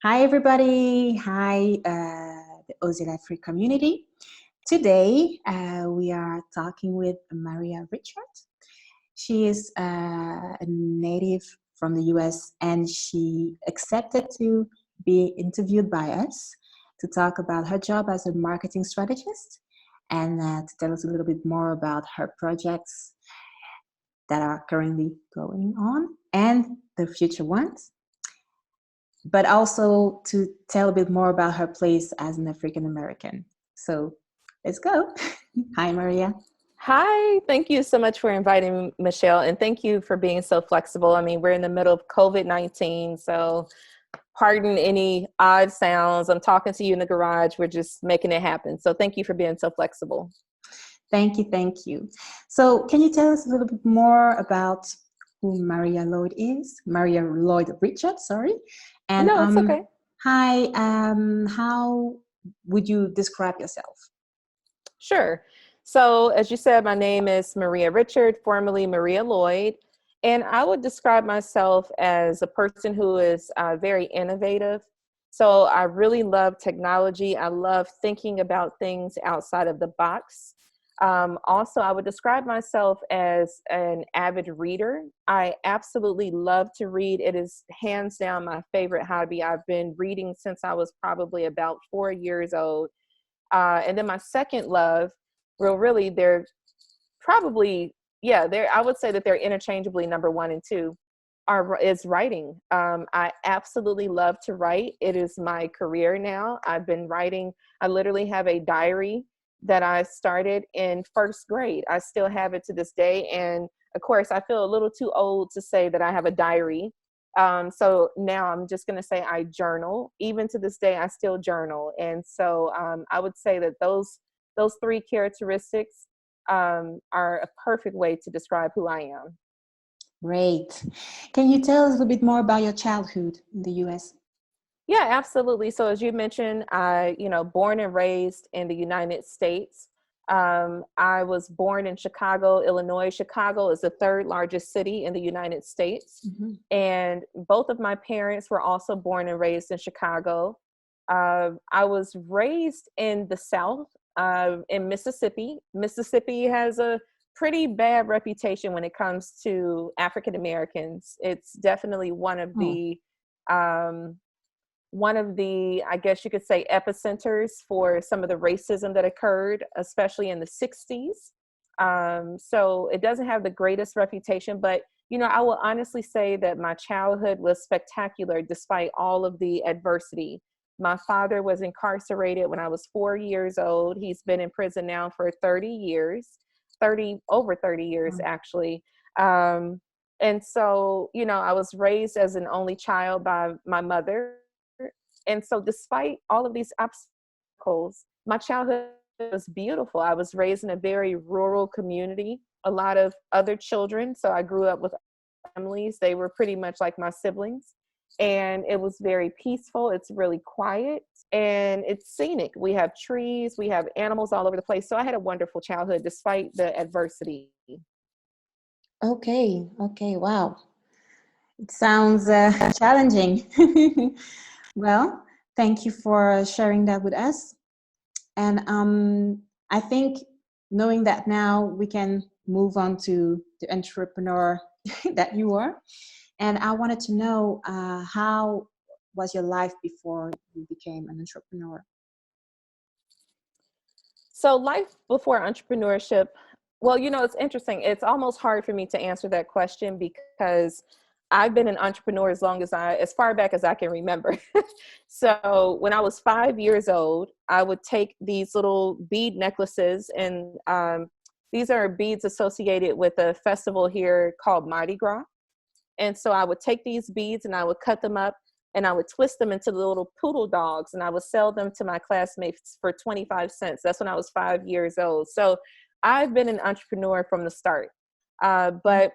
Hi, everybody. Hi, the O.S.E.R free community. Today, we are talking with Maria Richards. She is a native from the US and she accepted to be interviewed by us to talk about her job as a marketing strategist and to tell us a little bit more about her projects that are currently going on and the future ones, but also to tell a bit more about her place as an African American. So let's go. Hi, Maria. Hi, thank you so much for inviting me, Michelle, and thank you for being so flexible. I mean, we're in the middle of COVID-19, so pardon any odd sounds. I'm talking to you in the garage. We're just making it happen. So thank you for being so flexible. Thank you, thank you. So can you tell us a little bit more about who Maria Lloyd is? Maria Lloyd Richards, sorry. And No, it's okay. hi, how would you describe yourself? Sure. So, as you said, my name is Maria Richard, formerly Maria Lloyd, and I would describe myself as a person who is very innovative. So, I really love technology. I love thinking about things outside of the box. Also, I would describe myself as an avid reader. I absolutely love to read. It is hands down my favorite hobby. I've been reading since I was probably about 4 years old. And then my second love, well, really, they're probably, yeah, I would say that they're interchangeably number one and two, is writing. I absolutely love to write. It is my career now. I've been writing. I literally have a diary that I started in first grade. I still have it to this day. And of course, I feel a little too old to say that I have a diary. So now I'm just going to say I journal. Even to this day, I still journal. And so I would say that those three characteristics are a perfect way to describe who I am. Great. Can you tell us a little bit more about your childhood in the US? Yeah, absolutely. So as you mentioned, born and raised in the United States. I was born in Chicago, Illinois. Chicago is the third largest city in the United States. Mhm. And both of my parents were also born and raised in Chicago. I was raised in the South, in Mississippi. Mississippi has a pretty bad reputation when it comes to African Americans. It's definitely Oh, um, I guess you could say, epicenters for some of the racism that occurred, especially in the 60s. So it doesn't have the greatest reputation, but I will honestly say that my childhood was spectacular despite all of the adversity. My father was incarcerated when I was 4 years old. He's been in prison now for 30 years, over 30 years oh, actually. And so, I was raised as an only child by my mother. And so, despite all of these obstacles, my childhood was beautiful. I was raised in a very rural community, a lot of other children. So, I grew up with families. They were pretty much like my siblings. And it was very peaceful. It's really quiet and it's scenic. We have trees, we have animals all over the place. So, I had a wonderful childhood despite the adversity. okay, okay, wow. It sounds challenging. Well, thank you for sharing that with us. And I think knowing that now, we can move on to the entrepreneur that you are. And I wanted to know how was your life before you became an entrepreneur? So, life before entrepreneurship, well, it's interesting. It's almost hard for me to answer that question because I've been an entrepreneur as far back as I can remember. So, when I was 5 years old, I would take these little bead necklaces, and these are beads associated with a festival here called Mardi Gras. And so I would take these beads and I would cut them up and I would twist them into the little poodle dogs and I would sell them to my classmates for 25 cents. That's when I was 5 years old. So I've been an entrepreneur from the start. But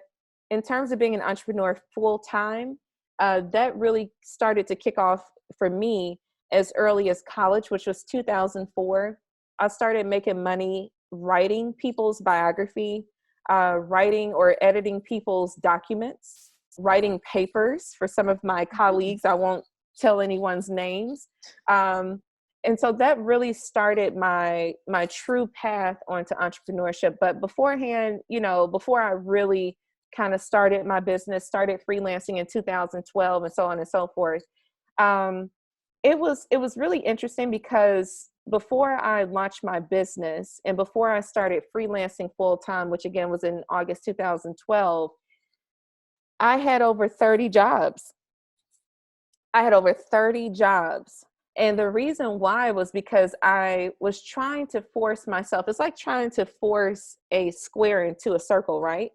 in terms of being an entrepreneur full time, that really started to kick off for me as early as college, which was 2004. I started making money writing people's biography, writing or editing people's documents, writing papers for some of my colleagues. I won't tell anyone's names. And so that really started my true path onto entrepreneurship. But beforehand, before I really kind of started my business, started freelancing in 2012 and so on and so forth. Um, it was really interesting because before I launched my business and before I started freelancing full time, which again was in August 2012, I had over 30 jobs. I had over 30 jobs. And the reason why was because I was trying to force myself. It's like trying to force a square into a circle, right?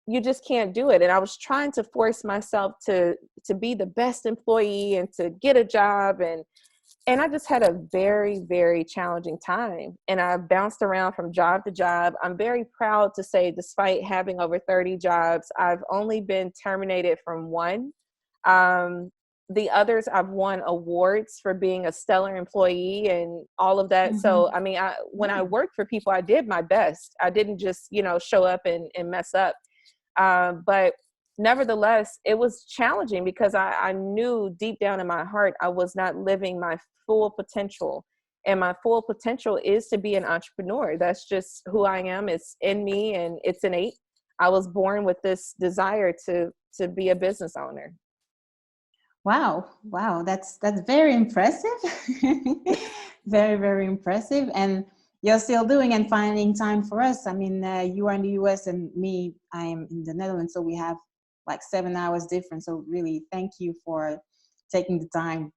You just can't do it. And I was trying to force myself to be the best employee and to get a job, and I just had a very, very challenging time. And I bounced around from job to job. I'm very proud to say, despite having over 30 jobs, I've only been terminated from one. Um, the others, I've won awards for being a stellar employee and all of that. Mm-hmm. So, I mean, when I Yeah. worked for people, I did my best. I didn't just, show up and mess up. But nevertheless, it was challenging because I knew deep down in my heart I was not living my full potential. And my full potential is to be an entrepreneur. That's just who I am. It's in me and it's innate. I was born with this desire to be a business owner. Wow, wow, that's very impressive. Very, very impressive. And you're still doing and finding time for us. I mean, you are in the US and me, I am in the Netherlands, so we have like 7 hours difference. So really, thank you for taking the time.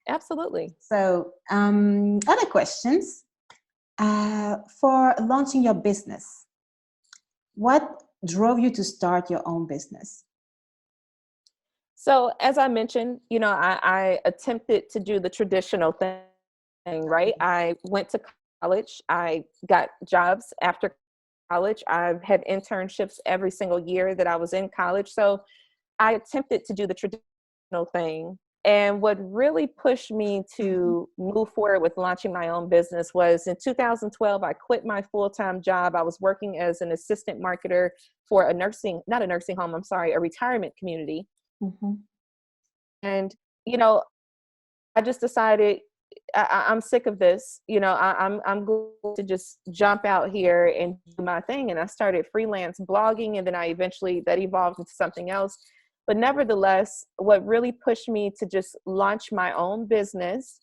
Absolutely. So, other questions for launching your business. What drove you to start your own business? So as I mentioned, I attempted to do the traditional thing, right? I went to college. I got jobs after college. I've had internships every single year that I was in college. So I attempted to do the traditional thing. And what really pushed me Mhm. to move forward with launching my own business was in 2012, I quit my full-time job. I was working as an assistant marketer for not a nursing home, I'm sorry, a retirement community. Mhm. And, you know, I just decided I'm sick of this. I'm going to just jump out here and do my thing. And I started freelance blogging, and then I eventually that evolved into something else. But nevertheless, what really pushed me to just launch my own business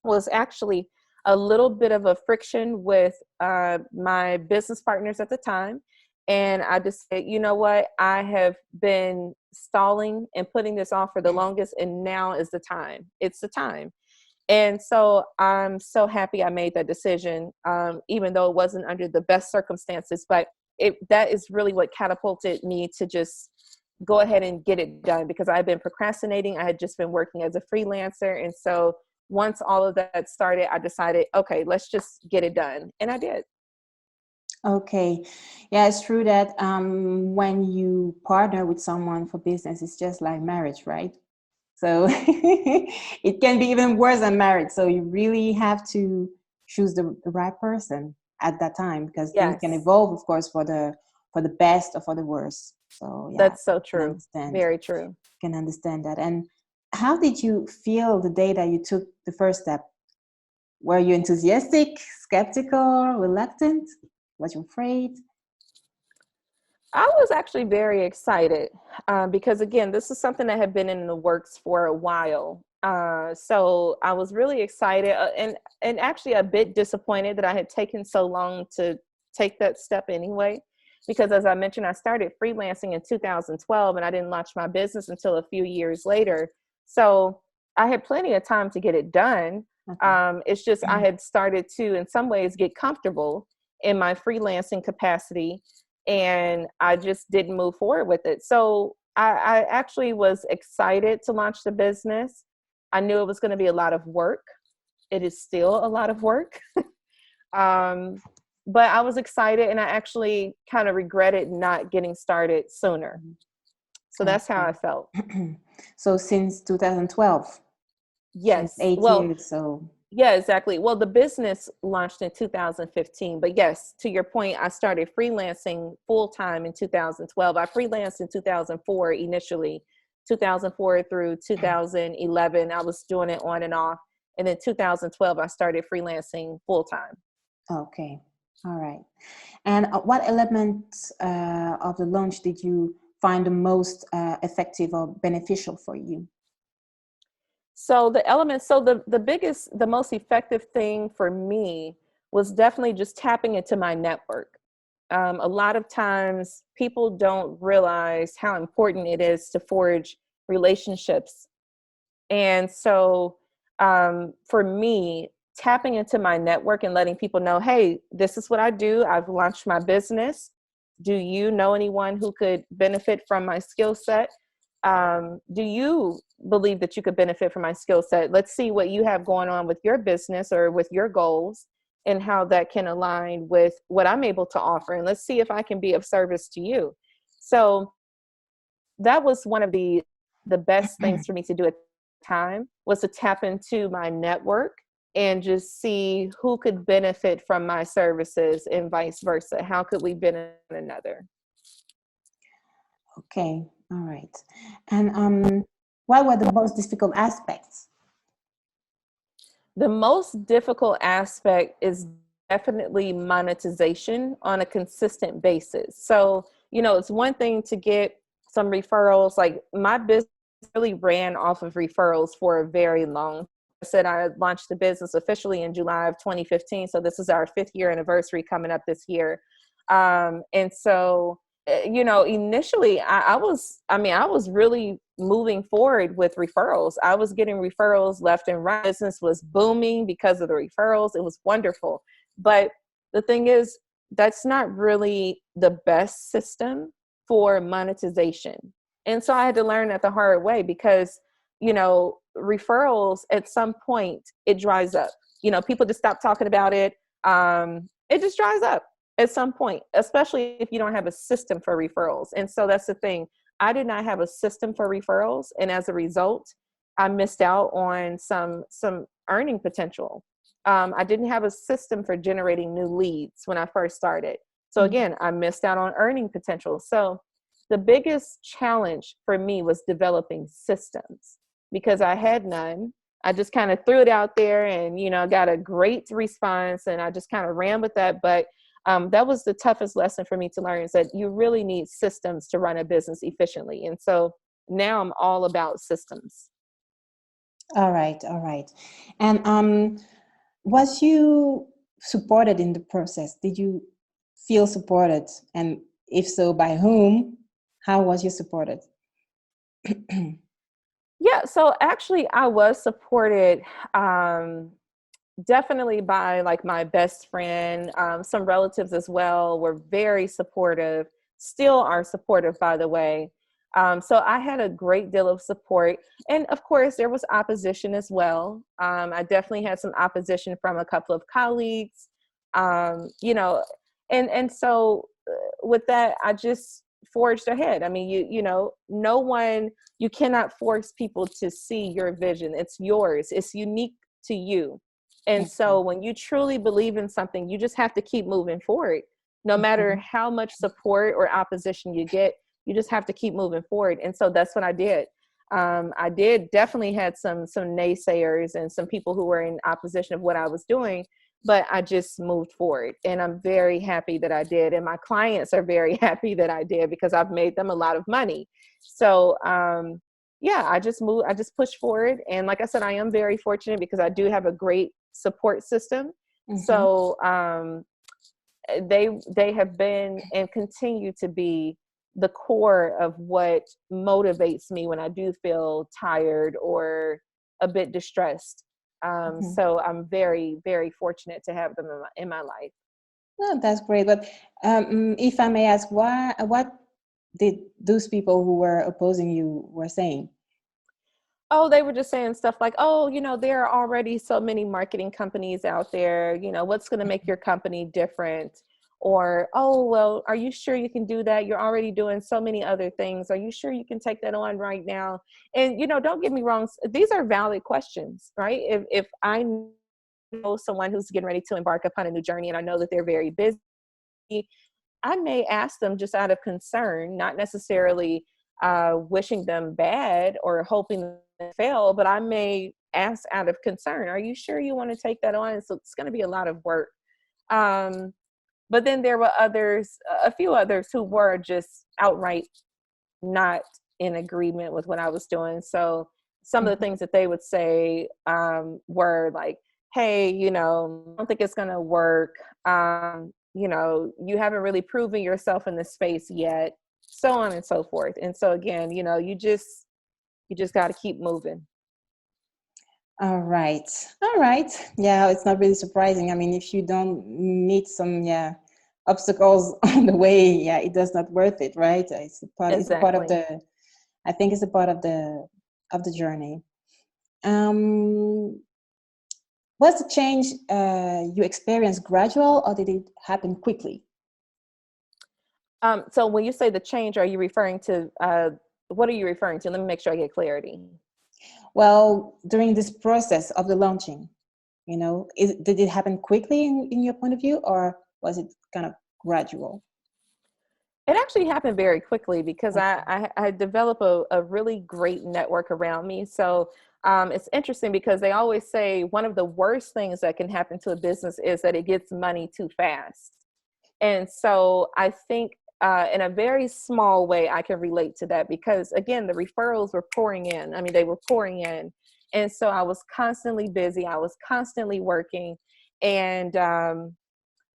was actually a little bit of a friction with my business partners at the time. And I just said, you know what? I have been stalling and putting this off for the longest, and now is the time. It's the time. And so I'm so happy I made that decision, even though it wasn't under the best circumstances. But that is really what catapulted me to just go ahead and get it done, because I've been procrastinating. I had just been working as a freelancer. And so once all of that started, I decided, okay, let's just get it done. And I did. Okay. Yeah, it's true that when you partner with someone for business, it's just like marriage, right? So it can be even worse than marriage. So you really have to choose the right person at that time, because things can Yes, evolve, of course, for the best or for the worst. So yeah, that's so I can true. understand. Very true. Can understand that. And how did you feel the day that you took the first step? Were you enthusiastic, skeptical, reluctant? Was you afraid? I was actually very excited because, again, this is something that had been in the works for a while. So I was really excited and actually a bit disappointed that I had taken so long to take that step anyway. Because, as I mentioned, I started freelancing in 2012 and I didn't launch my business until a few years later. So I had plenty of time to get it done. Okay. It's just I had started to, in some ways, get comfortable in my freelancing capacity, and I just didn't move forward with it. So I actually was excited to launch the business. I knew it was going to be a lot of work. It is still a lot of work. um, but I was excited, and I actually kind of regretted not getting started sooner. So that's how Okay. I felt. So since 2012, since Yes. eight Well, years. So yeah, exactly. Well, the business launched in 2015, but yes, to your point, I started freelancing full time in 2012. I freelanced in 2004 initially 2004 through 2011. I was doing it on and off. And in 2012, I started freelancing full time. Okay. All right. And what elements of the launch did you find the most effective or beneficial for you? So the elements, so the biggest, the most effective thing for me was definitely just tapping into my network. A lot of times people don't realize how important it is to forge relationships. And so for me, tapping into my network and letting people know, hey, this is what I do. I've launched my business. Do you know anyone who could benefit from my skill set? Do you believe that you could benefit from my skill set? Let's see what you have going on with your business or with your goals and how that can align with what I'm able to offer. And let's see if I can be of service to you. So that was one of the best things for me to do at the time, was to tap into my network and just see who could benefit from my services and vice versa. How could we benefit one another? Okay. All right. And what were the most difficult aspects? The most difficult aspect is definitely monetization on a consistent basis. So, it's one thing to get some referrals. Like, my business really ran off of referrals for a very long time. I said I launched the business officially in July of 2015. So this is our 5th year anniversary coming up this year. And so, initially I was really moving forward with referrals. I was getting referrals left and right. Business was booming because of the referrals. It was wonderful. But the thing is, that's not really the best system for monetization. And so I had to learn that the hard way, because, referrals, at some point it dries up. People just stop talking about it. It just dries up at some point, especially if you don't have a system for referrals. And so that's the thing. I did not have a system for referrals, and as a result, I missed out on some earning potential. I didn't have a system for generating new leads when I first started. So Mhm. again, I missed out on earning potential. So the biggest challenge for me was developing systems, because I had none. I just kind of threw it out there, and got a great response, and I just kind of ran with that. But that was the toughest lesson for me to learn, is that you really need systems to run a business efficiently. And so now I'm all about systems. All right. All right. And was you supported in the process? Did you feel supported? And if so, by whom? How was you supported? Yeah, so actually I was supported, definitely by like my best friend. Some relatives as well were very supportive, still are supportive, by the way. So I had a great deal of support. And of course, there was opposition as well. I definitely had some opposition from a couple of colleagues, you know, and so with that, I just forged ahead. I mean, no one, you cannot force people to see your vision. It's yours, it's unique to you. And Okay. so when you truly believe in something, you just have to keep moving forward. No matter Mhm. how much support or opposition you get, you just have to keep moving forward. And so that's what I did. I did definitely had some naysayers and some people who were in opposition of what I was doing, but I just moved forward. And I'm very happy that I did. And my clients are very happy that I did, because I've made them a lot of money. So yeah, I just pushed forward. And like I said, I am very fortunate because I do have a great support system. Mhm. So they have been and continue to be the core of what motivates me when I do feel tired or a bit distressed. Mhm. So I'm very, very fortunate to have them in my life. No, that's great. But if I may ask, what did those people who were opposing you were saying? Oh, they were just saying stuff like, oh, there are already so many marketing companies out there. What's going to make your company different? Or, oh, well, are you sure you can do that? You're already doing so many other things. Are you sure you can take that on right now? And, don't get me wrong. These are valid questions, right? If I know someone who's getting ready to embark upon a new journey and I know that they're very busy, I may ask them just out of concern, not necessarily wishing them bad or hoping they fail, but I may ask out of concern, are you sure you want to take that on? So it's going to be a lot of work. Um, but then there were others, a few others who were just outright not in agreement with what I was doing. So some of the Mhm. things that they would say were like, hey, I don't think it's going to work. You haven't really proven yourself in this space yet, so on and so forth. And so again, you just got to keep moving. All right. All right. Yeah, it's not really surprising. I mean, if you don't meet some, yeah, obstacles on the way, yeah, it does not worth it, right? It's a part of Exactly. the, I think it's a part of the journey. Um, was the change you experienced gradual or did it happen quickly? So when you say the change, are you referring to what are you referring to? Let me make sure I get clarity. Well, during this process of the launching, did it happen quickly in your point of view, or was it kind of gradual? It actually happened very quickly because I, Okay. I, I developed a really great network around me. So it's interesting because they always say one of the worst things that can happen to a business is that it gets money too fast. And so I think in a very small way, I can relate to that because, again, the referrals were pouring in. I mean, they were pouring in. And so I was constantly busy, I was constantly working. And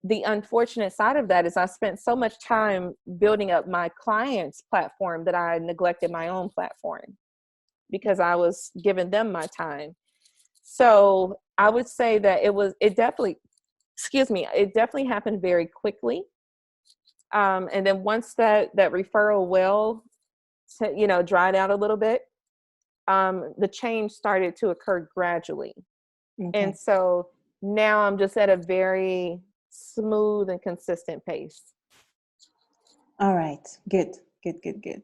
the unfortunate side of that is I spent so much time building up my clients' platform that I neglected my own platform because I was giving them my time. So I would say that it definitely, excuse me, it definitely happened very quickly. And then once that referral well, dried out a little bit, the change started to occur gradually. And Okay. so now I'm just at a very smooth and consistent pace. All right. Good. Good. Good. Good.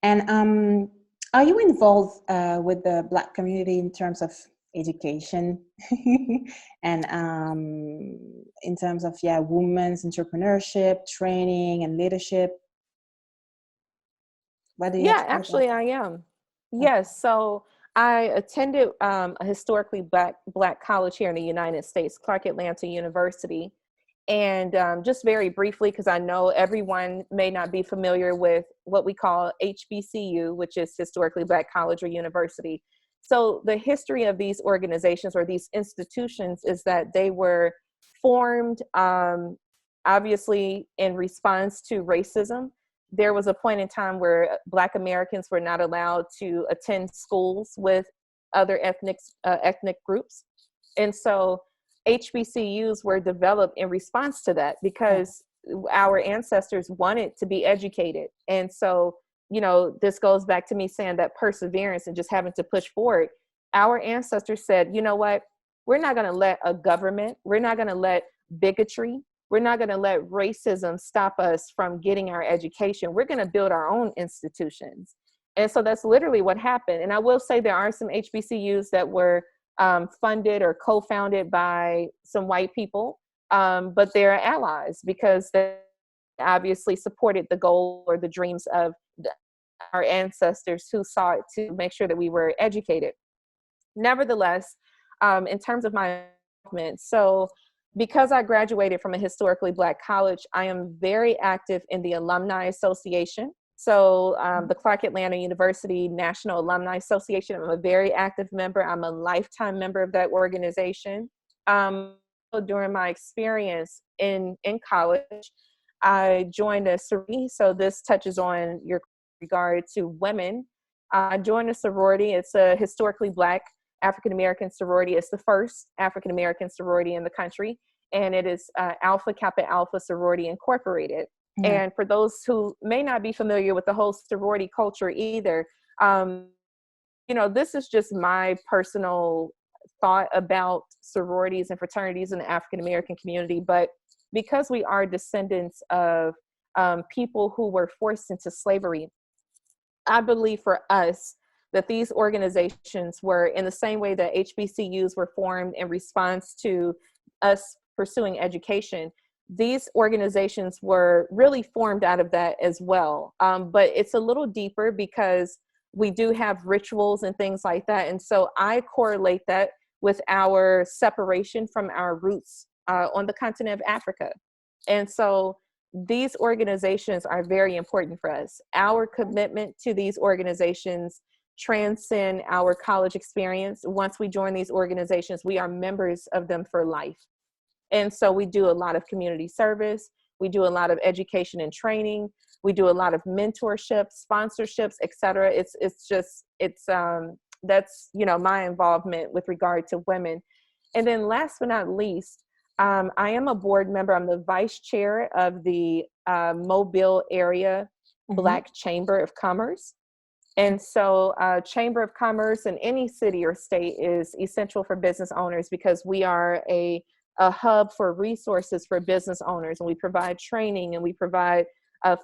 And are you involved with the Black community in terms of education and in terms of, yeah, women's entrepreneurship, training, and leadership? What do you have to Yeah, say about actually, I that? am. Okay. Yes. So I attended a historically black college here in the United States, Clark Atlanta University. And just very briefly, because I know everyone may not be familiar with what we call HBCU, which is Historically Black College or University. So the history of these organizations or these institutions is that they were formed obviously in response to racism. There was a point in time where Black Americans were not allowed to attend schools with other ethnic groups. And so HBCUs were developed in response to that Right. because our ancestors wanted to be educated. And so, this goes back to me saying that perseverance and just having to push forward. Our ancestors said, you know what? We're not going to let a government, we're not going to let bigotry, we're not going to let racism stop us from getting our education. We're going to build our own institutions. And so that's literally what happened. And I will say there are some HBCUs that were funded or co-founded by some white people, but they're allies because they obviously supported the goal or the dreams of our ancestors who sought to make sure that we were educated. Nevertheless, in terms of my involvement, so because I graduated from a historically Black college, I am very active in the Alumni Association. So, the Clark Atlanta University National Alumni Association, I'm a very active member. I'm a lifetime member of that organization. During my experience in college, I joined a sorority. So this touches on your regard to women. I joined a sorority. It's a historically Black African American sorority. It's the first African American sorority in the country, and it is Alpha Kappa Alpha Sorority Incorporated. Yeah. And for those who may not be familiar with the whole sorority culture either, um, this is just my personal thought about sororities and fraternities in the African American community. But because we are descendants of people who were forced into slavery, I believe for us that these organizations were in the same way that HBCUs were formed in response to us pursuing education. these organizations were really formed out of that as well. But it's a little deeper because we do have rituals and things like that. And so I correlate that with our separation from our roots on the continent of Africa. And so these organizations are very important for us. Our commitment to these organizations transcend our college experience. Once we join these organizations, we are members of them for life. And so we do a lot of community service. We do a lot of education and training. We do a lot of mentorship, sponsorships, et cetera. That's, my involvement with regard to women. And then last but not least, I am a board member. I'm the vice chair of the Mobile Area Black Chamber of Commerce. And so Chamber of Commerce in any city or state is essential for business owners because we are a hub for resources for business owners. And we provide training and we provide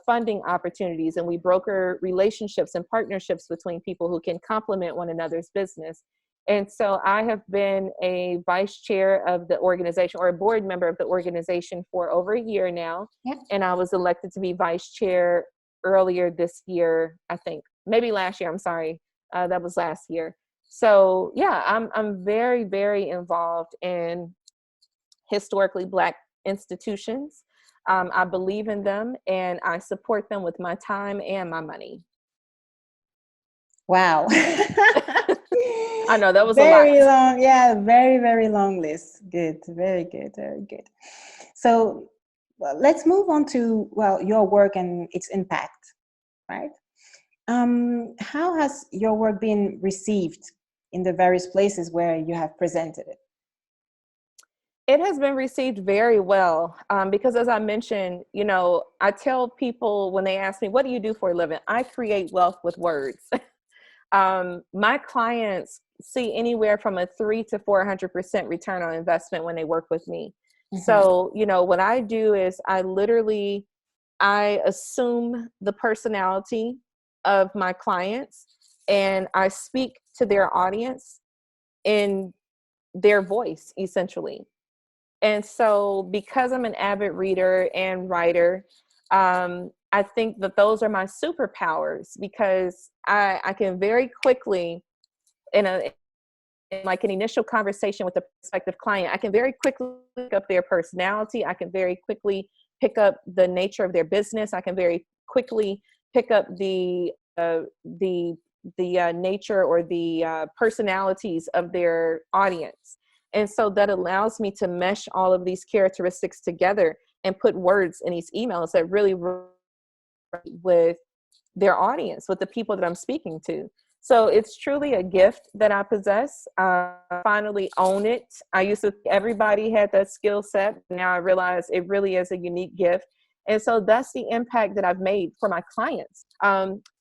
funding opportunities, and we broker relationships and partnerships between people who can complement one another's business. And so I have been a vice chair of the organization, or a board member of the organization, for over a year now. Yep. And I was elected to be vice chair earlier this year, I think. Maybe last year, I'm sorry. That was last year. So yeah, I'm very, very involved in historically Black institutions. I believe in them and I support them with my time and my money. Wow. I know that was a lot. Very long. Yeah, very, very long list. Good. Very good. Very good. So let's move on to, your work and its impact, right? How has your work been received in the various places where you have presented it? It has been received very well because, as I mentioned, I tell people when they ask me, what do you do for a living? I create wealth with words. My clients see anywhere from a 300 to 400% return on investment when they work with me. So, what I do is I assume the personality of my clients and I speak to their audience in their voice, essentially. And so because I'm an avid reader and writer, I think that those are my superpowers because I can very quickly, in like an initial conversation with a prospective client, I can very quickly pick up their personality. I can very quickly pick up the nature of their business. I can very quickly pick up the nature or the personalities of their audience. And so that allows me to mesh all of these characteristics together and put words in these emails that really with their audience, with the people that I'm speaking to. So it's truly a gift that I possess. I finally own it. I used to think everybody had that skill set. Now I realize it really is a unique gift. And so that's the impact that I've made for my clients.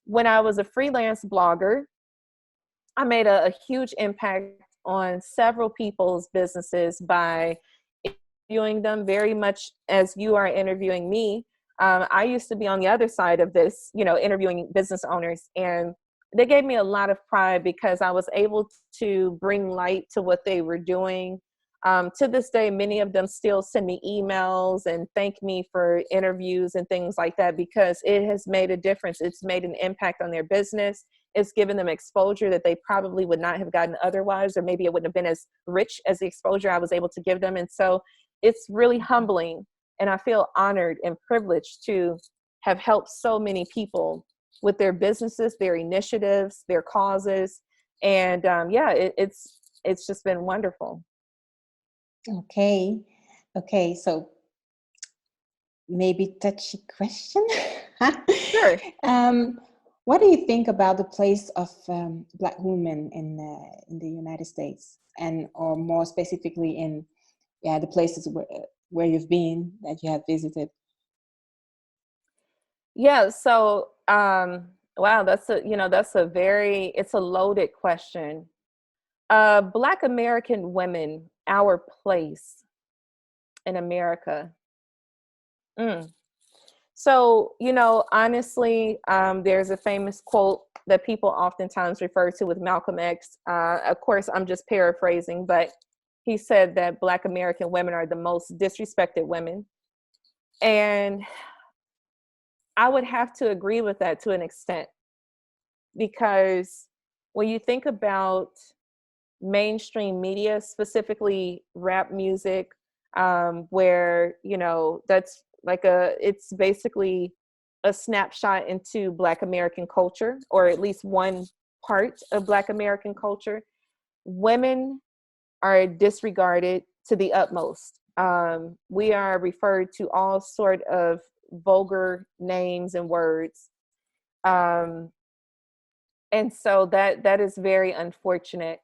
When I was a freelance blogger, I made a huge impact on several people's businesses by interviewing them very much as you are interviewing me. I used to be on the other side of this, interviewing business owners, and they gave me a lot of pride because I was able to bring light to what they were doing. To this day, many of them still send me emails and thank me for interviews and things like that because it has made a difference. It's made an impact on their business. It's given them exposure that they probably would not have gotten otherwise, or maybe it wouldn't have been as rich as the exposure I was able to give them. And so it's really humbling. And I feel honored and privileged to have helped so many people with their businesses, their initiatives, their causes. And it's just been wonderful. Okay. So maybe touchy question. Sure. What do you think about the place of Black women in the United States, or more specifically in the places where you've been, that you have visited? Yeah. So wow, it's a loaded question. Black American women, our place in America. Mm. So, honestly, there's a famous quote that people oftentimes refer to with Malcolm X. Of course, I'm just paraphrasing, but he said that Black American women are the most disrespected women. And I would have to agree with that to an extent, because when you think about mainstream media, specifically rap music, where, that's like it's basically a snapshot into Black American culture, or at least one part of Black American culture. Women are disregarded to the utmost. We are referred to all sort of vulgar names and words. Um, and so that is very unfortunate.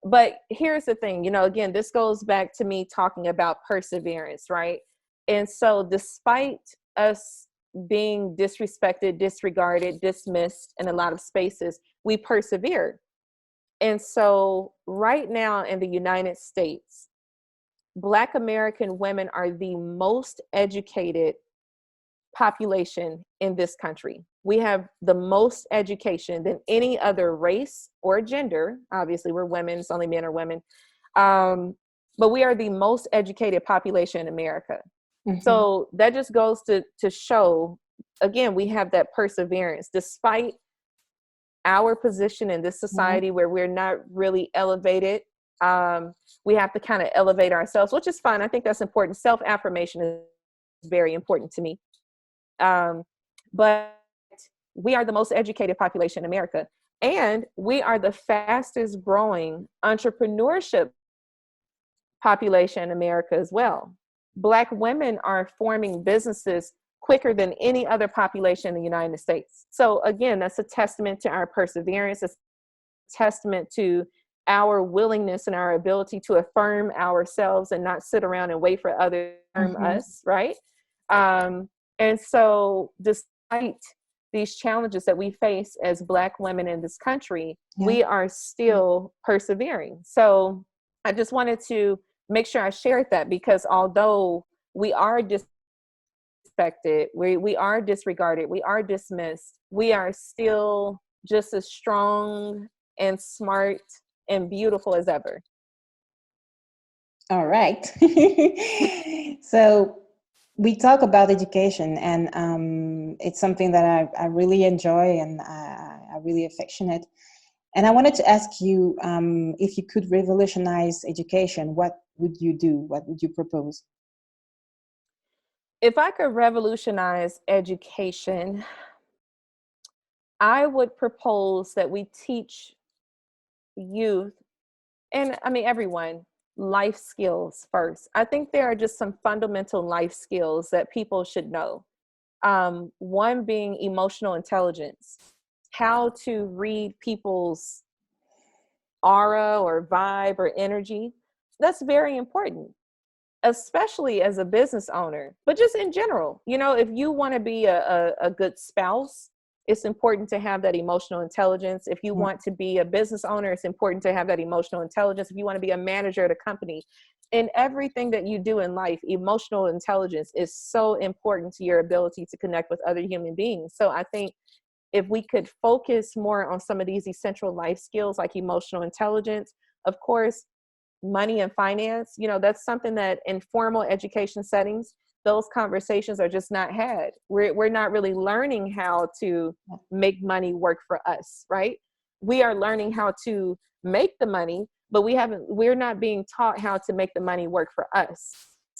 But here's the thing, again, this goes back to me talking about perseverance, right? And so despite us being disrespected, disregarded, dismissed in a lot of spaces, we persevere. And so right now in the United States, Black American women are the most educated population in this country. We have the most education than any other race or gender. Obviously, we're women, it's only men or women. But we are the most educated population in America. Mm-hmm. So that just goes to show, again, we have that perseverance despite our position in this Yeah. society where we're not really elevated. We have to kind of elevate ourselves, which is fine. I think that's important. Self-affirmation is very important to me. Um, but we are the most educated population in America. And we are the fastest growing entrepreneurship population in America as well. Black women are forming businesses quicker than any other population in the United States. So again, that's a testament to our perseverance. It's a testament to our willingness and our ability to affirm ourselves and not sit around and wait for others to affirm Mm-hmm. us, right? Um, and so despite these challenges that we face as Black women in this country, Yeah. we are still persevering. So I just wanted to make sure I shared that, because although we are disrespected, we are disregarded, we are dismissed, we are still just as strong and smart and beautiful as ever. All right. So we talk about education, and it's something that I really enjoy, and I really affectionate. And I wanted to ask you, if you could revolutionize education, what would you do? What would you propose? If I could revolutionize education, I would propose that we teach youth, and I mean everyone, life skills first. I think there are just some fundamental life skills that people should know. One being emotional intelligence, how to read people's aura or vibe or energy. That's very important, especially as a business owner, but just in general. If you want to be a good spouse, it's important to have that emotional intelligence. If you Yeah. want to be a business owner, it's important to have that emotional intelligence. If you want to be a manager at a company, in everything that you do in life, emotional intelligence is so important to your ability to connect with other human beings. So I think if we could focus more on some of these essential life skills like emotional intelligence, of course, money and finance, that's something that in formal education settings, those conversations are just not had. We're not really learning how to make money work for us, right? We are learning how to make the money, but we're not being taught how to make the money work for us.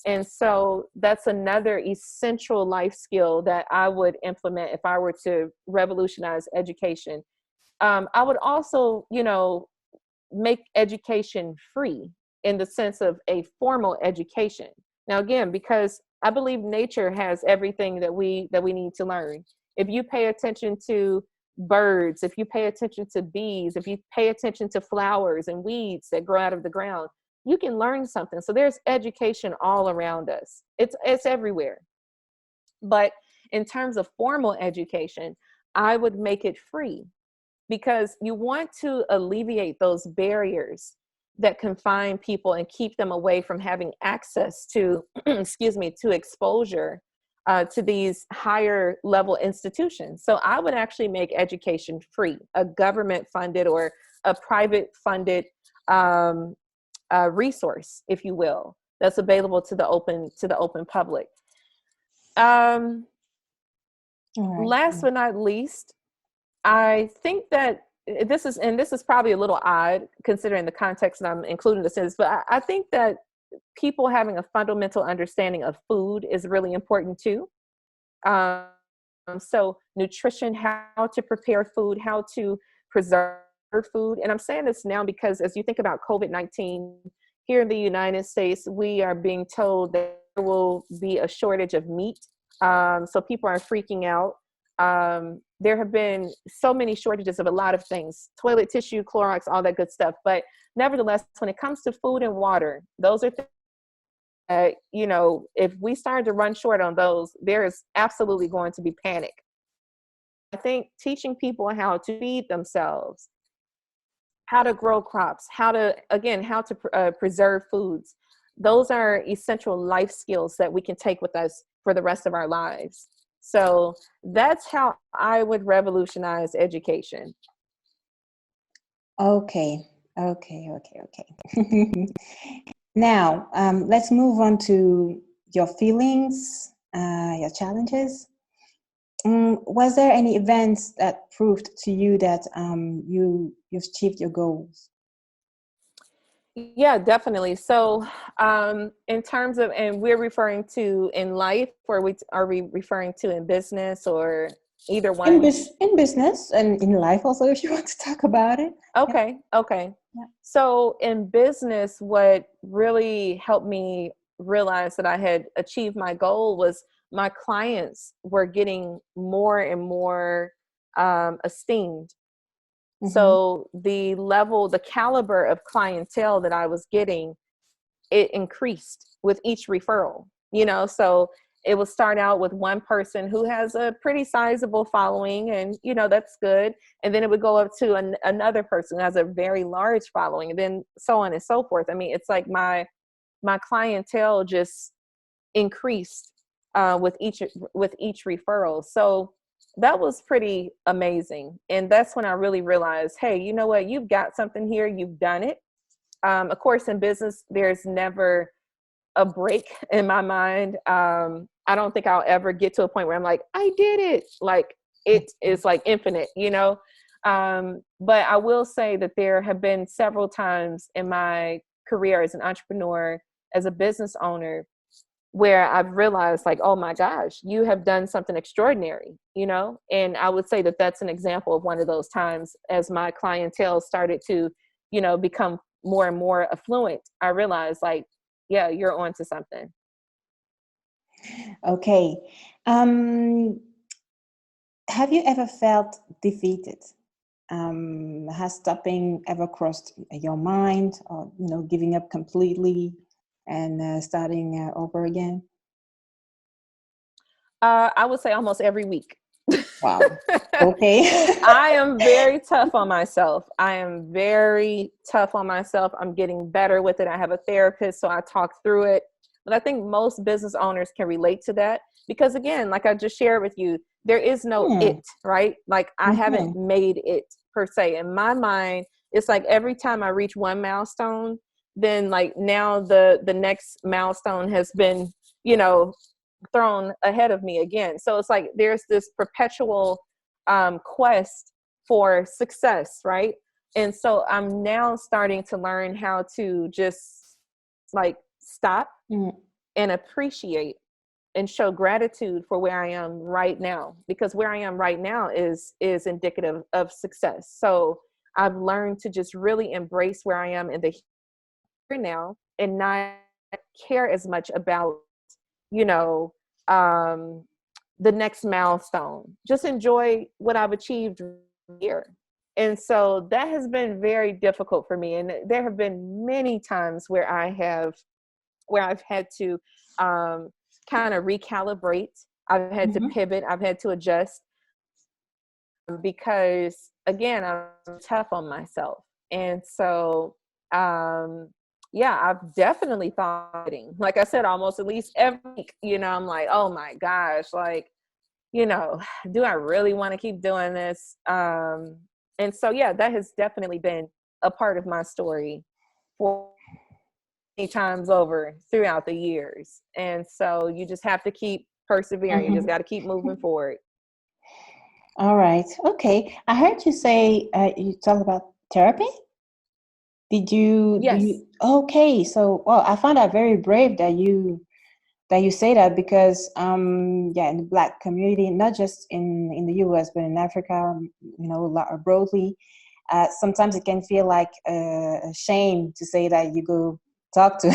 And so that's another essential life skill that I would implement if I were to revolutionize education. I would also, make education free in the sense of a formal education. Now, again, because I believe nature has everything that we need to learn. If you pay attention to birds, if you pay attention to bees, if you pay attention to flowers and weeds that grow out of the ground, you can learn something. So there's education all around us. It's everywhere. But in terms of formal education, I would make it free, because you want to alleviate those barriers that confine people and keep them away from having access to, excuse me, to exposure to these higher level institutions. So I would actually make education free, a government funded or a private funded um, resource, if you will, that's available to the open public. Um, All right. Last but not least, I think that this is probably a little odd considering the context that I'm including this in, but I think that people having a fundamental understanding of food is really important too. Um, so nutrition, how to prepare food, how to preserve food. And I'm saying this now because as you think about COVID-19 here in the United States, we are being told that there will be a shortage of meat. So people are freaking out. There have been so many shortages of a lot of things, toilet tissue, Clorox, all that good stuff. But nevertheless, when it comes to food and water, those are if we start to run short on those, there is absolutely going to be panic. I think teaching people how to feed themselves, how to grow crops, how to preserve foods. Those are essential life skills that we can take with us for the rest of our lives. So that's how I would revolutionize education. Okay. Okay. Okay. Okay. Now, let's move on to your feelings, your challenges. Was there any events that proved to you that you achieved your goals? Yeah, definitely. So, in terms of, and we're referring to in life, or are we referring to in business, or either one? In business and in life also, if you want to talk about it. Yeah. Okay, okay. Yeah. So in business, what really helped me realize that I had achieved my goal was my clients were getting more and more esteemed. Mm-hmm. So the level, the caliber of clientele that I was getting, it increased with each referral, so it will start out with one person who has a pretty sizable following, and that's good, and then it would go up to another person who has a very large following, and then so on and so forth. I mean, it's like my clientele just increased with each referral. So that was pretty amazing, and that's when I really realized, hey, you know what, you've got something here, you've done it. Of course, in business, there's never a break in my mind. I don't think I'll ever get to a point where I'm like, I did it. Like it is like infinite. But I will say that there have been several times in my career as an entrepreneur, as a business owner, where I've realized like, oh my gosh, you have done something extraordinary. And I would say that that's an example of one of those times as my clientele started to, become more and more affluent. I realized like, yeah, you're onto something. Okay. Um, have you ever felt defeated? Has stopping ever crossed your mind, or giving up completely and starting over again? I would say almost every week. Wow. Okay. I am very tough on myself. I am very tough on myself. I'm getting better with it. I have a therapist, so I talk through it. But I think most business owners can relate to that because, again, like I just shared with you, there is no it, Hmm. right? Like I haven't Mhm. made it per se. In my mind, it's like every time I reach one milestone, then like now the next milestone has been, you know, thrown ahead of me again. So it's like there's this perpetual quest for success, right? And so I'm now starting to learn how to just like stop Mm. and appreciate and show gratitude for where I am right now, because where I am right now is indicative of success. So I've learned to just really embrace where I am in the here now and not care as much about, you know, um, the next milestone. Just enjoy what I've achieved here. And so that has been very difficult for me. And there have been many times where I've had to kind of recalibrate. I've had to Mhm. pivot. I've had to adjust because again, I'm tough on myself. And so, um, yeah, I've definitely thought, like I said, almost at least every week, I'm like, oh my gosh, like, you know, do I really want to keep doing this? And so, yeah, that has definitely been a part of my story for many times over throughout the years. And so you just have to keep persevering. You just Mhm. got to keep moving forward. All right. Okay. I heard you say you talk about therapy. Do Yes, you? Okay. So, well, I found that very brave that you say that because yeah, in the Black community, not just in the US but in Africa, broadly, sometimes it can feel like a shame to say that you go talk to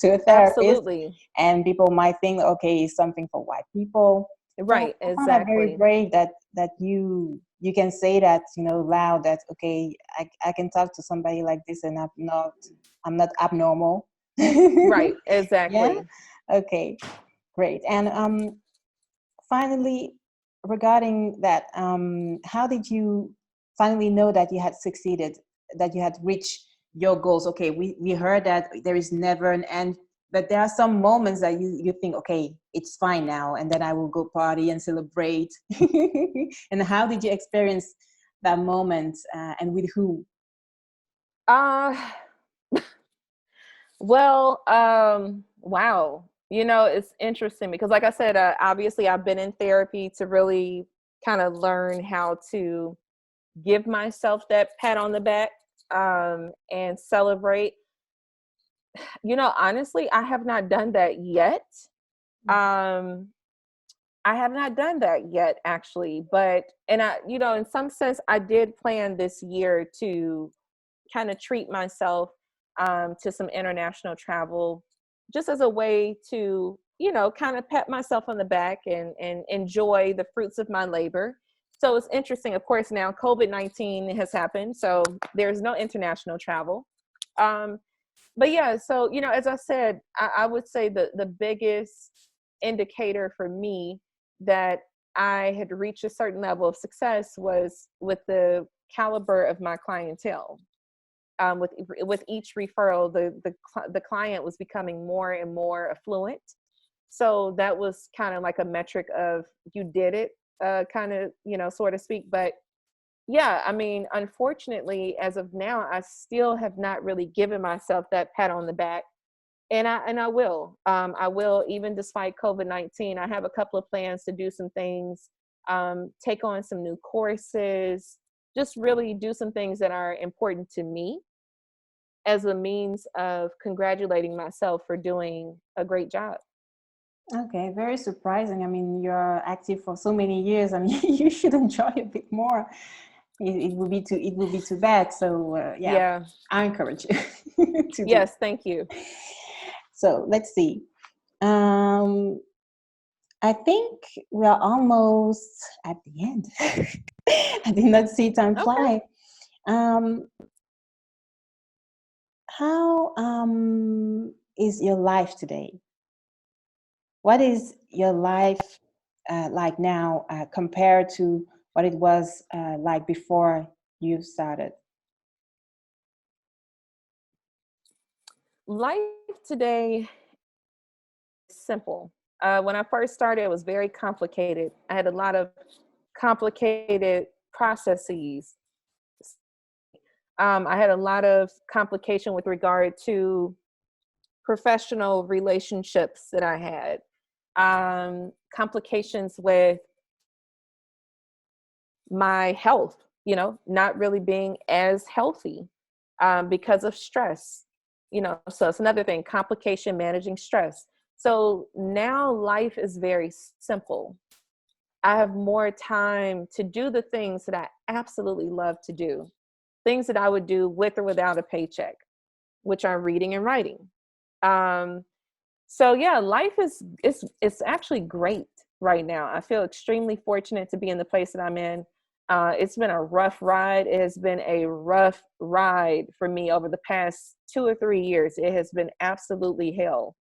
to a therapist, absolutely. and people might think, okay, it's something for white people. So Right, I found that very exactly. brave that you can say that, loud, that okay, I can talk to somebody like this, and I'm not abnormal. Right, Yeah. exactly. Okay. Great. And finally, regarding that, how did you finally know that you had succeeded, that you had reached your goals? Okay, we heard that there is never an end, but there are some moments that you think, okay, it's fine now, and then I will go party and celebrate. And how did you experience that moment, and with who? Uh wow. It's interesting because like I said, obviously I've been in therapy to really kind of learn how to give myself that pat on the back, and celebrate. Honestly, I have not done that yet. Um, I have not done that yet, actually. But, and in some sense, I did plan this year to kind of treat myself, to some international travel, just as a way to, kind of pat myself on the back and enjoy the fruits of my labor. So it's interesting. Of course, now COVID-19 has happened, so there's no international travel. Um, but yeah, so as I said, I would say the biggest indicator for me that I had reached a certain level of success was with the caliber of my clientele. With each referral, the client was becoming more and more affluent. So that was kind of like a metric of you did it, kind of, so to speak. But yeah, I mean, unfortunately, as of now, I still have not really given myself that pat on the back, and I will. I will, even despite COVID-19. I have a couple of plans to do some things, take on some new courses, just really do some things that are important to me as a means of congratulating myself for doing a great job. Okay, very surprising. I mean, you're active for so many years. I mean, you should enjoy a bit more. It would be too bad. So yeah, Yeah. I encourage you to do. Yes. Thank you. So let's see. Um, I think we are almost at the end. I did not see time Okay. fly. Um, how is your life today? What is your life like now, compared to what it was like before you started? Life today is simple. When I first started, it was very complicated. I had a lot of complicated processes. I had a lot of complication with regard to professional relationships that I had, complications with my health, not really being as healthy, because of stress. So it's another thing, complication managing stress. So now life is very simple. I have more time to do the things that I absolutely love to do, things that I would do with or without a paycheck, which are reading and writing. Um, so yeah, life is it's actually great right now. I feel extremely fortunate to be in the place that I'm in. It's been a rough ride. It has been a rough ride for me over the past 2 or 3 years. It has been absolutely hell.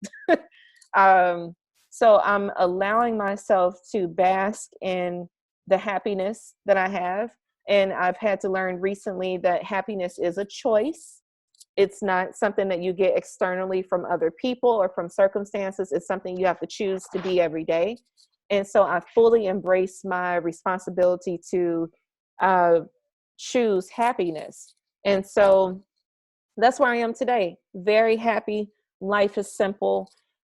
um, so I'm allowing myself to bask in the happiness that I have. And I've had to learn recently that happiness is a choice. It's not something that you get externally from other people or from circumstances. It's something you have to choose to be every day. And so I fully embrace my responsibility to uh, choose happiness. And so that's where I am today. Very happy. Life is simple.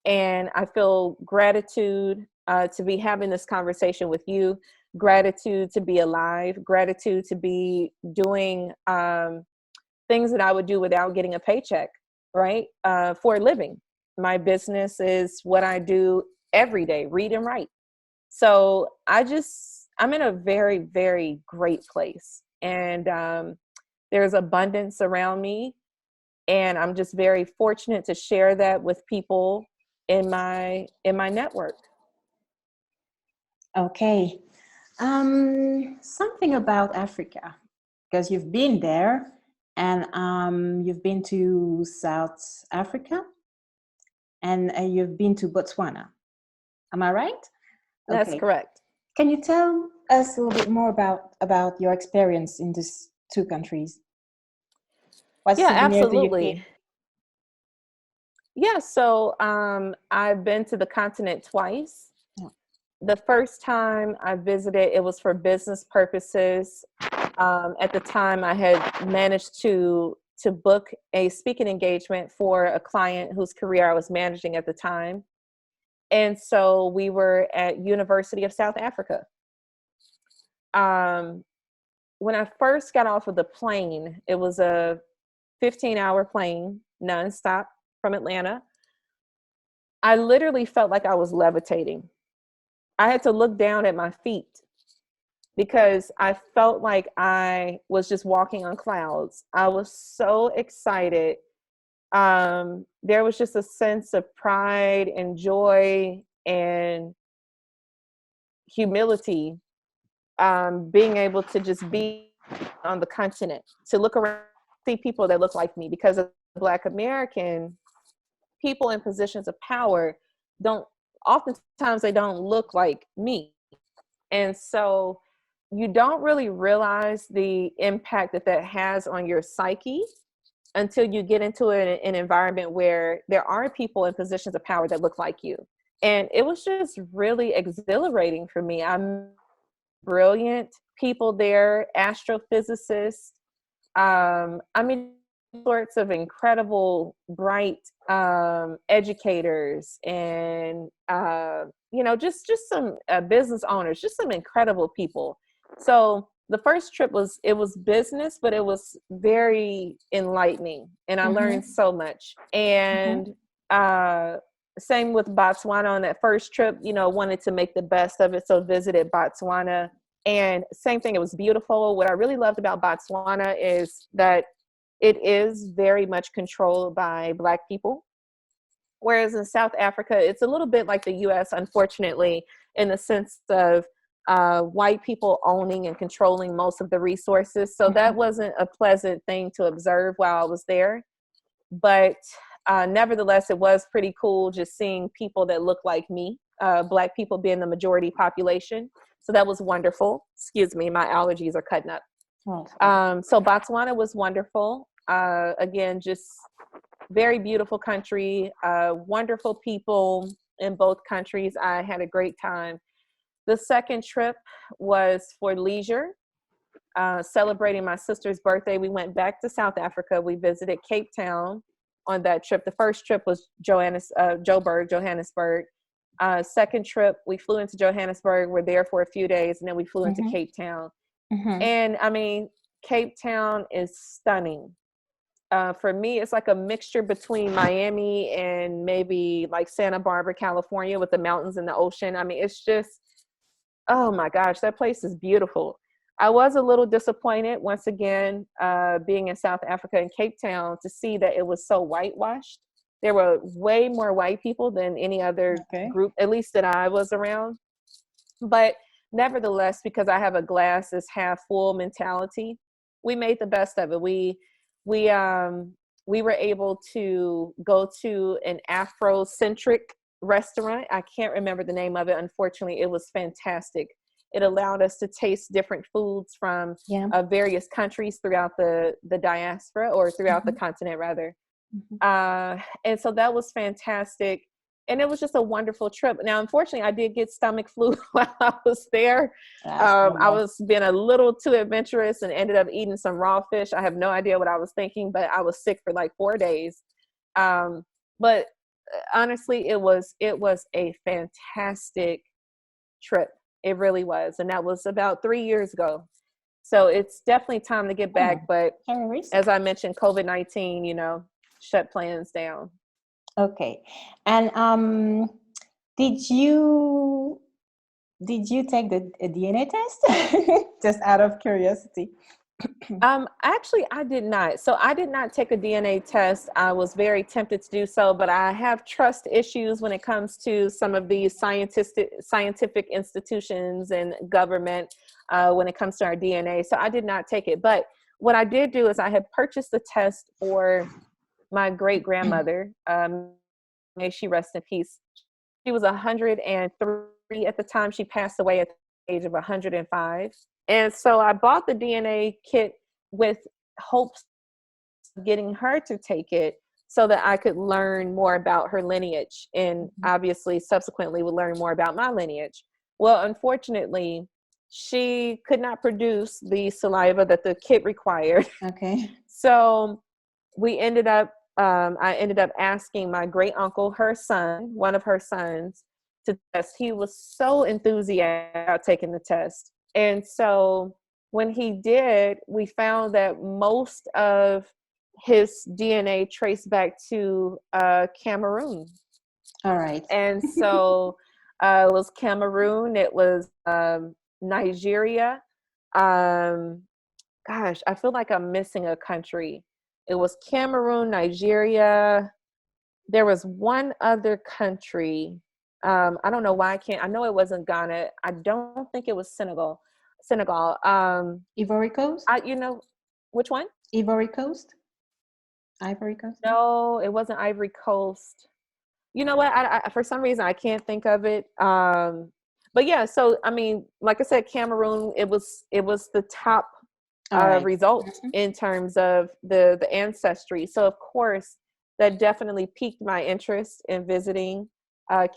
And I feel gratitude to be having this conversation with you, gratitude to be alive, gratitude to be doing things that I would do without getting a paycheck, right? For a living. My business is what I do every day, read and write. So I'm in a very, very great place. And there's abundance around me. And I'm just very fortunate to share that with people in my network. Okay. Something about Africa, because you've been there and you've been to South Africa and you've been to Botswana. Am I right? That's Okay. correct. Can you tell us a little bit more about your experience in these two countries? What Yeah, souvenir do you keep? absolutely. Yeah, so I've been to the continent twice. Yeah. The first time I visited, it was for business purposes. At the time, I had managed to book a speaking engagement for a client whose career I was managing at the time, and so we were at University of South Africa. Um, when I first got off of the plane, it was a 15-hour plane nonstop from Atlanta. I literally felt like I was levitating. I had to look down at my feet because I felt like I was just walking on clouds. I was so excited. There was just a sense of pride and joy and humility, being able to just be on the continent, to look around, see people that look like me, because as a Black American, people in positions of power don't, oftentimes they don't look like me. And so you don't really realize the impact that that has on your psyche until you get into an environment where there are people in positions of power that look like you. And it was just really exhilarating for me. I'm brilliant people there, astrophysicists. I mean, sorts of incredible, bright educators, and just some business owners, just some incredible people. So the first trip was business, but it was very enlightening, and I learned Mm-hmm. so much. Mm-hmm. And uh, same with Botswana on that first trip. Wanted to make the best of it, so visited Botswana. And same thing, it was beautiful. What I really loved about Botswana is that it is very much controlled by Black people. Whereas in South Africa, it's a little bit like the US, unfortunately, in the sense of white people owning and controlling most of the resources. So that wasn't a pleasant thing to observe while I was there. But nevertheless, it was pretty cool just seeing people that look like me, Black people being the majority population. So that was wonderful. Excuse me, my allergies are cutting up. Oh, sorry. So Botswana was wonderful. Again, just very beautiful country, wonderful people in both countries. I had a great time. The second trip was for leisure, celebrating my sister's birthday. We went back to South Africa. We visited Cape Town on that trip. The first trip was Johannesburg. Second trip, we flew into Johannesburg. We're there for a few days, and then we flew into Mm-hmm. Cape Town. Mm-hmm. And I mean, Cape Town is stunning. For me, it's like a mixture between Miami and maybe like Santa Barbara, California, with the mountains and the ocean. I mean, it's just, oh my gosh, that place is beautiful. I was a little disappointed once again, being in South Africa and Cape Town, to see that it was so whitewashed. There were way more white people than any other Okay. group, at least that I was around. But nevertheless, because I have a glass is half full mentality, we made the best of it. We we were able to go to an Afrocentric restaurant. I can't remember the name of it. Unfortunately, it was fantastic. It allowed us to taste different foods from Yeah. various countries throughout the diaspora, or throughout the Mm-hmm. continent rather. Mm-hmm. And so that was fantastic. And it was just a wonderful trip. Now, unfortunately, I did get stomach flu while I was there. That's I normal. was being a little too adventurous and ended up eating some raw fish. I have no idea what I was thinking, but I was sick for like 4 days. Um, but honestly, it was a fantastic trip. It really was. And that was about 3 years ago. So it's definitely time to get back. Oh, But very as recent. I mentioned, COVID-19, shut plans down. Okay. And did you did you take the a DNA test? Just out of curiosity. Actually, I did not. So I did not take a DNA test. I was very tempted to do so, but I have trust issues when it comes to some of these scientific institutions and government when it comes to our DNA. So I did not take it. But what I did do is I had purchased a test for my great grandmother. May she rest in peace. She was 103 at the time. She passed away at the age of 105. And so I bought the DNA kit with hopes of getting her to take it so that I could learn more about her lineage and obviously subsequently would learn more about my lineage. Well, unfortunately, she could not produce the saliva that the kit required. Okay. So we ended up, I ended up asking my great uncle, her son, one of her sons, to test. He was so enthusiastic about taking the test. And so when he did, we found that most of his DNA traced back to Cameroon. All right. And so it was Cameroon, it was Nigeria. Um, Gosh, I feel like I'm missing a country. It was Cameroon, Nigeria. There was one other country. I don't know why I can't. I know it wasn't Ghana. I don't think it was Senegal. Senegal. Ivory Coast? Which one? Ivory Coast? Ivory Coast? No? No, it wasn't Ivory Coast. You know what? I for some reason I can't think of it. But yeah, so I mean, like I said, Cameroon. It was the top All right. result in terms of the ancestry. So of course, that definitely piqued my interest in visiting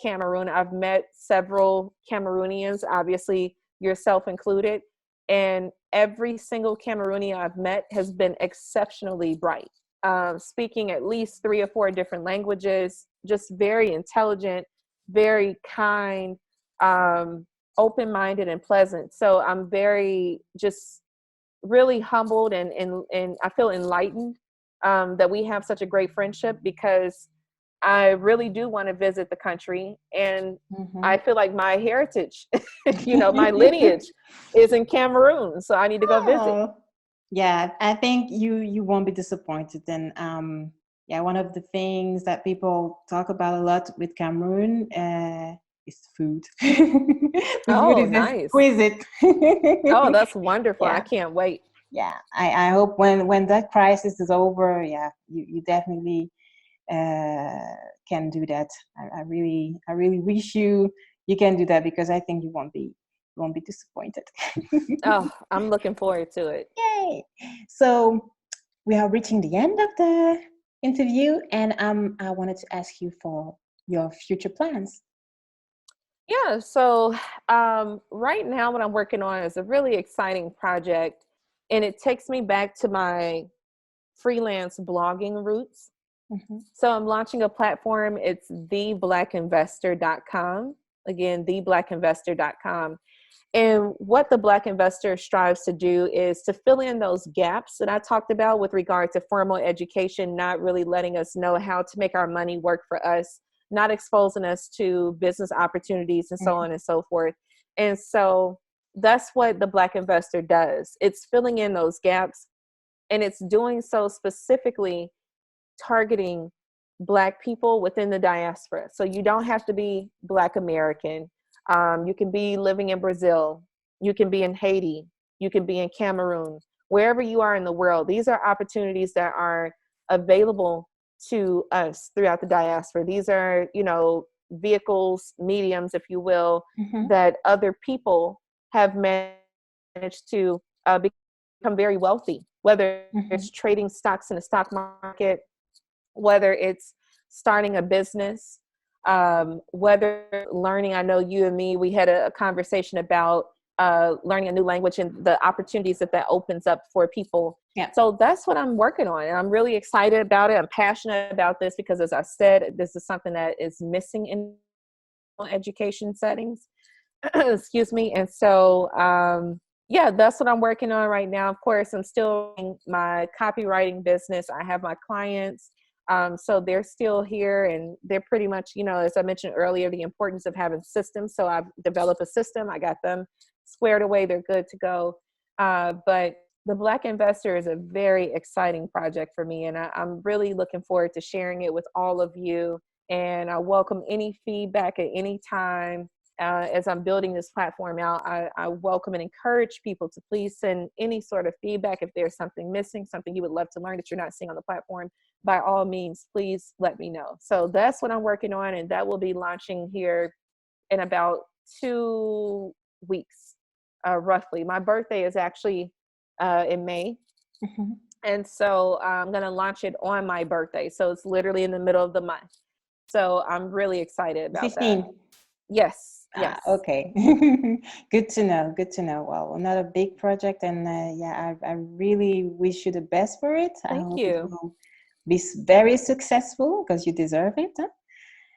Cameroon. I've met several Cameroonians, obviously yourself included, and every single Cameroonian I've met has been exceptionally bright, speaking at least 3 or 4 different languages, just very intelligent, very kind, open-minded and pleasant. So I'm very just really humbled and I feel enlightened that we have such a great friendship because I really do want to visit the country and I Mm-hmm. feel like my heritage, my lineage is in Cameroon. So I need to go visit. Oh, yeah, I think you won't be disappointed. And yeah, one of the things that people talk about a lot with Cameroon is food. The food Oh, is nice. exquisite. Oh, that's wonderful. I Yeah, can't wait. yeah. I hope when that crisis is over, yeah, you definitely uh, can do that. I really wish you can do that because I think you won't be disappointed. Oh, I'm looking forward to it. Yay! So we are reaching the end of the interview, and I wanted to ask you for your future plans. Yeah, so right now what I'm working on is a really exciting project and it takes me back to my freelance blogging roots. Mm-hmm. So I'm launching a platform. It's theblackinvestor.com. Again, theblackinvestor.com. And what the Black Investor strives to do is to fill in those gaps that I talked about with regard to formal education, not really letting us know how to make our money work for us, not exposing us to business opportunities and so on and so forth. And so that's what the Black Investor does. It's filling in those gaps and it's doing so specifically targeting Black people within the diaspora. So you don't have to be Black American. You can be living in Brazil. You can be in Haiti. You can be in Cameroon. Wherever you are in the world, these are opportunities that are available to us throughout the diaspora. These are, vehicles, mediums, if you will, Mm-hmm. that other people have managed to become very wealthy, whether Mm-hmm. it's trading stocks in the stock market, whether it's starting a business, whether learning. I know you and me, we had a conversation about learning a new language and the opportunities that opens up for people. Yeah. So that's what I'm working on. And I'm really excited about it. I'm passionate about this because, as I said, this is something that is missing in education settings. Excuse me. And so, yeah, that's what I'm working on right now. Of course, I'm still in my copywriting business. I have my clients. So they're still here, and they're pretty much, as I mentioned earlier, the importance of having systems. So I've developed a system. I got them squared away. They're good to go. But the Black Investor is a very exciting project for me, and I'm really looking forward to sharing it with all of you. And I welcome any feedback at any time. As I'm building this platform out, I welcome and encourage people to please send any sort of feedback. If there's something missing, something you would love to learn that you're not seeing on the platform, by all means, please let me know. So that's what I'm working on, and that will be launching here in about 2 weeks, roughly. My birthday is actually in May. Mm-hmm. And so I'm going to launch it on my birthday. So it's literally in the middle of the month. So I'm really excited about 15. that. Yes. Yes. Okay. Good to know. Good to know. Well, another big project, and yeah, I really wish you the best for it. I Thank hope it you. will be very successful because you deserve it. Huh?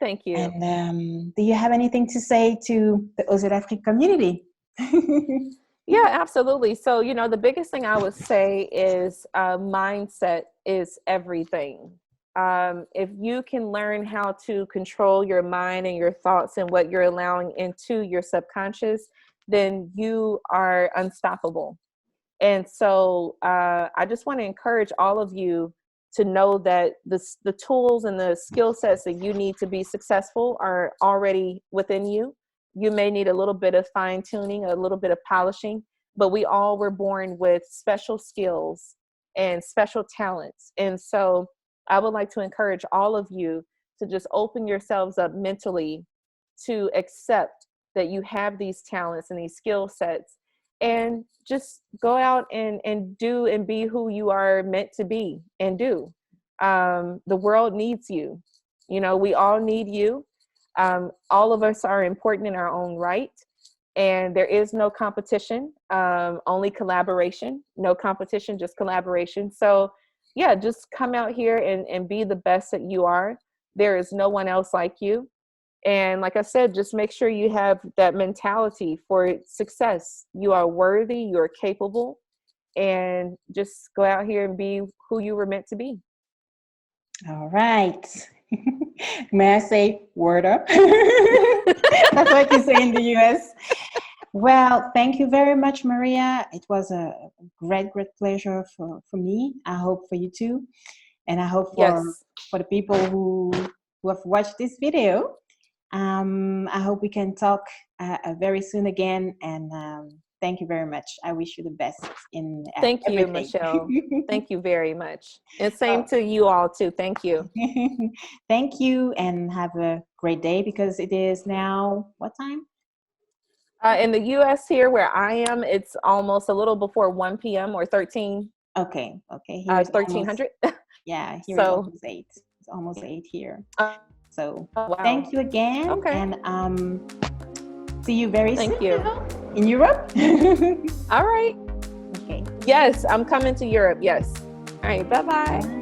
Thank you. And do you have anything to say to the O.S.E.R community? Yeah, absolutely. So, the biggest thing I would say is mindset is everything. If you can learn how to control your mind and your thoughts and what you're allowing into your subconscious, then you are unstoppable. And so I just want to encourage all of you to know that the tools and the skill sets that you need to be successful are already within you. You may need a little bit of fine tuning, a little bit of polishing, but we all were born with special skills and special talents. And so I would like to encourage all of you to just open yourselves up mentally to accept that you have these talents and these skill sets, and just go out and do and be who you are meant to be and do. The world needs you. We all need you. All of us are important in our own right, and there is no competition, only collaboration. No competition, just collaboration. So yeah, just come out here and be the best that you are. There is no one else like you. And like I said, just make sure you have that mentality for success. You are worthy, you're capable, and just go out here and be who you were meant to be. All right. May I say word up? That's what you say in the US. Well, thank you very much, Maria. It was a great, great pleasure for me. I hope for you too. And I hope Yes. for the people who have watched this video. I hope we can talk very soon again. And thank you very much. I wish you the best in Thank you, everything. Michelle. Thank you very much. And same Oh. to you all too. Thank you. Thank you, and have a great day because it is now what time? In the US here where I am, it's almost a little before 1 p.m. or 13, Okay, here it's almost 1300. here it's So, almost 8. It's almost 8 here. oh, So wow. thank you again, Okay. and see you very soon. Thank I you. hope in Europe. All right. Okay. Yes, I'm coming to Europe. Yes. All right. Bye-bye.